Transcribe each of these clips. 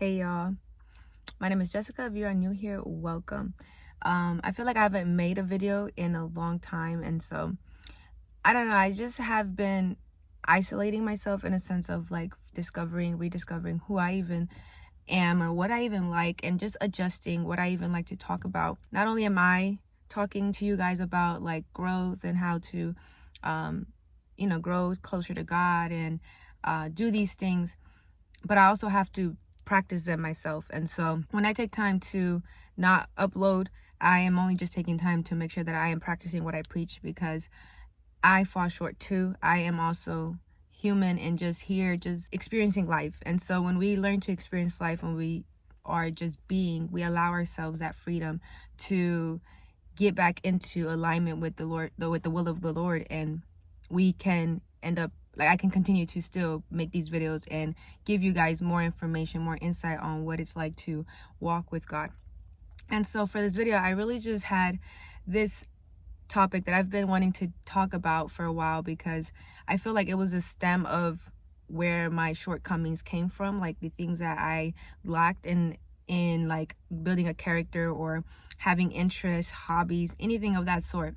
Hey y'all, my name is Jessica. If you are new here, welcome. I feel like I haven't made a video in a long time, and so I don't know, I just have been isolating myself in a sense of like rediscovering who I even am or what I even like, and just adjusting what I even like to talk about. Not only am I talking to you guys about like growth and how to grow closer to God and do these things, but I also have to practice them myself. And so when I take time to not upload, I am only just taking time to make sure that I am practicing what I preach, because I fall short too. I am also human and just here, just experiencing life. And so when we learn to experience life, when we are just being, we allow ourselves that freedom to get back into alignment with the Lord, with the will of the Lord, and we can end up, like, I can continue to still make these videos and give you guys more information, more insight on what it's like to walk with God. And so for this video, I really just had this topic that I've been wanting to talk about for a while, because I feel like it was a stem of where my shortcomings came from, like the things that I lacked in like building a character or having interests, hobbies, anything of that sort.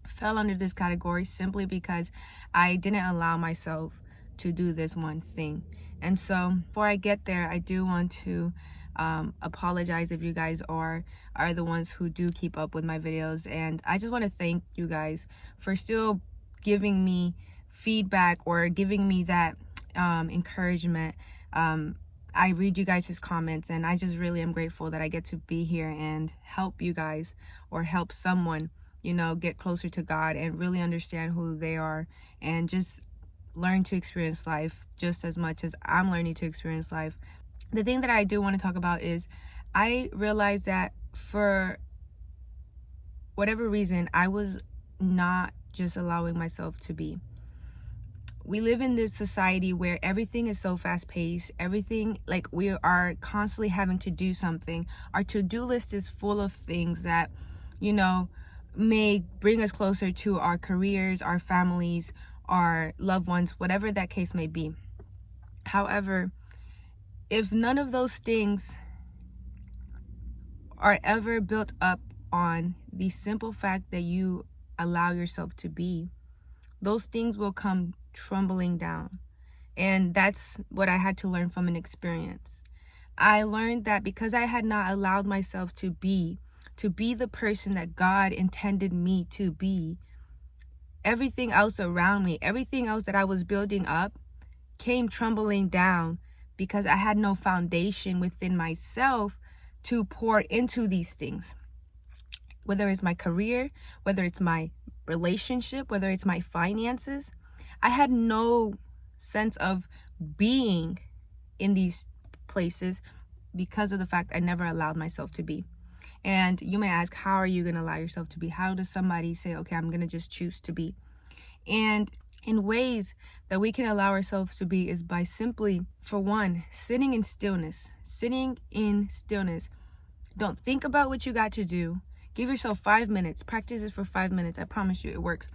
Fell under this category simply because I didn't allow myself to do this one thing. And so before I get there, I do want to apologize if you guys are the ones who do keep up with my videos, and I just want to thank you guys for still giving me feedback or giving me that encouragement. I read you guys' comments, and I just really am grateful that I get to be here and help you guys or help someone, you know, get closer to God and really understand who they are, and just learn to experience life just as much as I'm learning to experience life. The thing that I do want to talk about is I realized that for whatever reason, I was not just allowing myself to be. We live in this society where everything is so fast paced, everything, like, we are constantly having to do something. Our to-do list is full of things that, you know, may bring us closer to our careers, our families, our loved ones, whatever that case may be. However, if none of those things are ever built up on the simple fact that you allow yourself to be, those things will come crumbling down. And that's what I had to learn from an experience. I learned that because I had not allowed myself to be the person that God intended me to be, everything else around me, everything else that I was building up came crumbling down, because I had no foundation within myself to pour into these things. Whether it's my career, whether it's my relationship, whether it's my finances, I had no sense of being in these places because of the fact I never allowed myself to be. And you may ask, how are you going to allow yourself to be? How does somebody say, okay, I'm going to just choose to be? And in ways that we can allow ourselves to be is by simply, for one, sitting in stillness. Don't think about what you got to do. Give yourself 5 minutes. Practice this for 5 minutes. I promise you it works.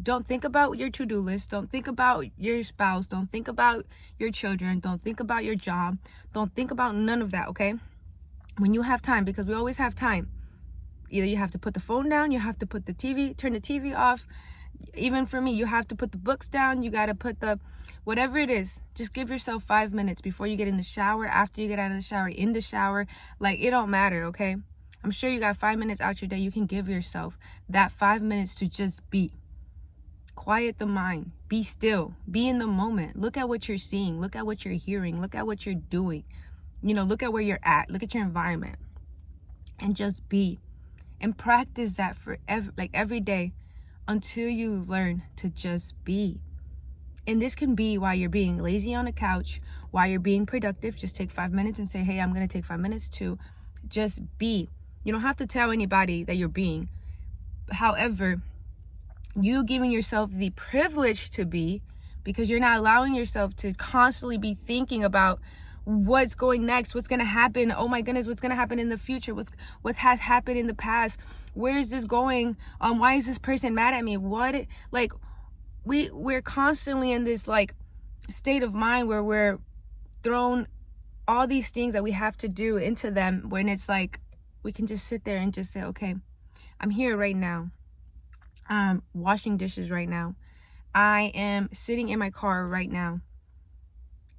Don't think about your to-do list. Don't think about your spouse. Don't think about your children. Don't think about your job. Don't think about none of that, okay? When you have time, because we always have time, either you have to put the phone down, you have to put turn the TV off. Even for me, you have to put the books down, you got to put whatever it is. Just give yourself 5 minutes before you get in the shower, after you get out of the shower, in the shower. Like, it don't matter, okay? I'm sure you got 5 minutes out your day. You can give yourself that 5 minutes to just be. Quiet the mind. Be still. Be in the moment. Look at what you're seeing. Look at what you're hearing. Look at what you're doing. You know, look at where you're at. Look at your environment. And just be. And practice that for every day, until you learn to just be. And this can be while you're being lazy on the couch, while you're being productive. Just take 5 minutes and say, hey, I'm going to take 5 minutes to just be. You don't have to tell anybody that you're being. However, you giving yourself the privilege to be, because you're not allowing yourself to constantly be thinking about what's going next, what's going to happen, oh my goodness, what's going to happen in the future, what's has happened in the past, where is this going, why is this person mad at me, we're constantly in this like state of mind where we're thrown all these things that we have to do into them, when it's like we can just sit there and just say, okay, I'm here right now. I'm washing dishes right now. I am sitting in my car right now.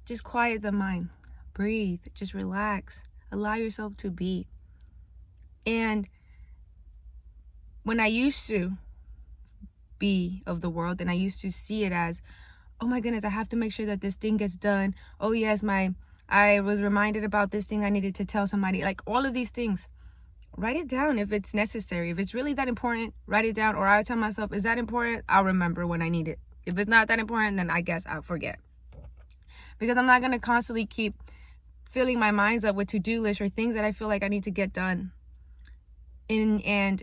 Just quiet the mind. Breathe. Just relax. Allow yourself to be. And when I used to be of the world, and I used to see it as, oh my goodness, I have to make sure that this thing gets done. Oh yes, I was reminded about this thing I needed to tell somebody. Like all of these things. Write it down if it's necessary. If it's really that important, write it down. Or I'll tell myself, is that important? I'll remember when I need it. If it's not that important, then I guess I'll forget. Because I'm not going to constantly keep filling my minds up with to-do lists or things that I feel like I need to get done. And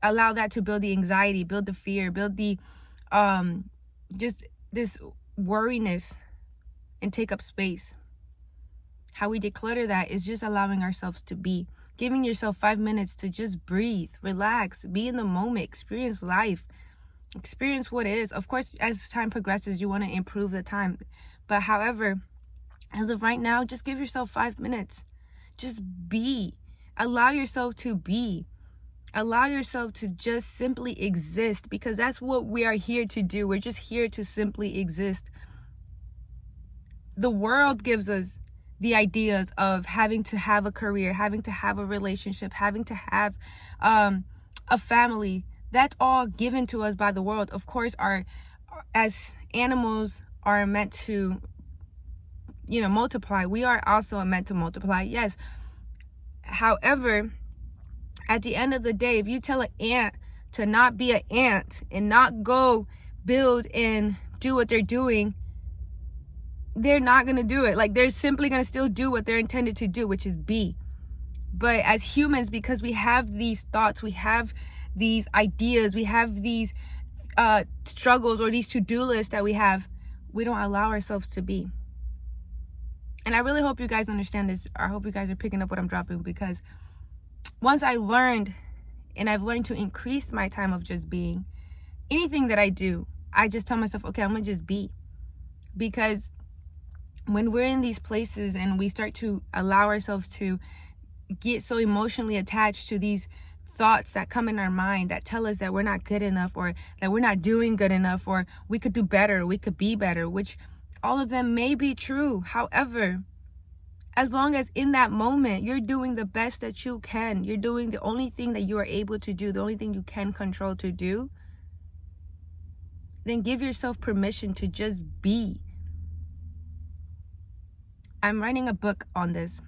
allow that to build the anxiety, build the fear, build the just this worriness, and take up space. How we declutter that is just allowing ourselves to be. Giving yourself 5 minutes to just breathe, relax, be in the moment, experience life, experience what is. Of course, as time progresses, you want to improve the time. But however, as of right now, just give yourself 5 minutes. Just be. Allow yourself to be. Allow yourself to just simply exist, because that's what we are here to do. We're just here to simply exist. The world gives us the ideas of having to have a career, having to have a relationship, having to have a family. That's all given to us by the world. Of course, as animals are meant to, multiply, we are also meant to multiply, yes. However, at the end of the day, if you tell an ant to not be an ant and not go build and do what they're doing, they're not going to do it. Like, they're simply going to still do what they're intended to do, which is be. But as humans, because we have these thoughts, we have these ideas, we have these struggles or these to-do lists that we don't allow ourselves to be. And I really hope you guys understand this. I hope you guys are picking up what I'm dropping, because once I learned, and I've learned to increase my time of just being, anything that I do, I just tell myself, okay, I'm going to just be. Because when we're in these places and we start to allow ourselves to get so emotionally attached to these thoughts that come in our mind that tell us that we're not good enough, or that we're not doing good enough, or we could do better, we could be better, which all of them may be true. However, as long as in that moment you're doing the best that you can, you're doing the only thing that you are able to do, the only thing you can control to do, then give yourself permission to just be. I'm writing a book on this,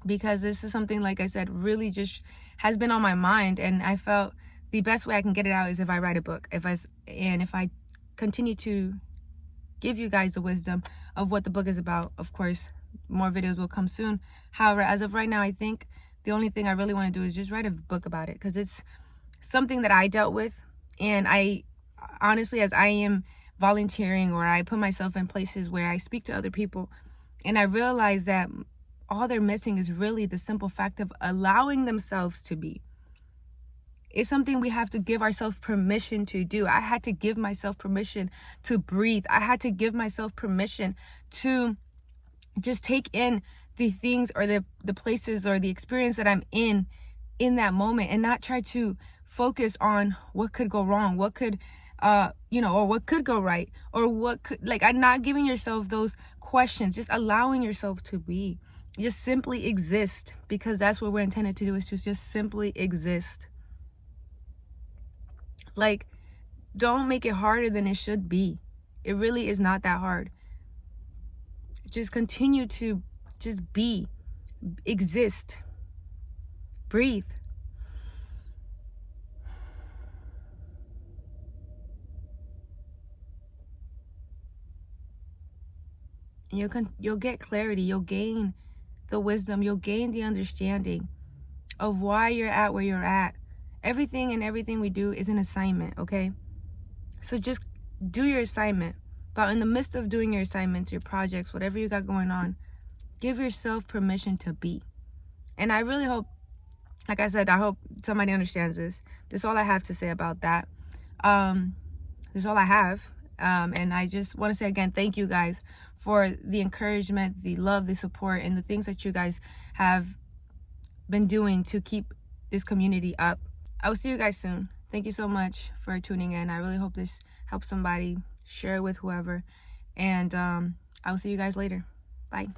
because this is something, like I said, really just has been on my mind, and I felt the best way I can get it out is if I write a book. If I continue to give you guys the wisdom of what the book is about, of course, more videos will come soon. However, as of right now, I think the only thing I really want to do is just write a book about it, because it's something that I dealt with. And I honestly, as I am volunteering, or I put myself in places where I speak to other people, and I realize that all they're missing is really the simple fact of allowing themselves to be. It's something we have to give ourselves permission to do. I had to give myself permission to breathe. I had to give myself permission to just take in the things, or the places, or the experience that I'm in that moment, and not try to focus on what could go wrong, what could or what could go right, or what could, I'm not giving yourself those questions, just allowing yourself to be. Just simply exist, because that's what we're intended to do, is to just simply exist. Don't make it harder than it should be. It really is not that hard. Just continue to just be, exist, breathe. And you'll get clarity, you'll gain the wisdom, you'll gain the understanding of why you're at where you're at. Everything we do is an assignment, okay? So just do your assignment. But in the midst of doing your assignments, your projects, whatever you got going on, give yourself permission to be. And I really hope, like I said, I hope somebody understands this. This is all I have to say about that. This is all I have. And I just want to say again, thank you guys for the encouragement, the love, the support, and the things that you guys have been doing to keep this community up. I will see you guys soon. Thank you so much for tuning in. I really hope this helps somebody. Share it with whoever. And I will see you guys later. Bye.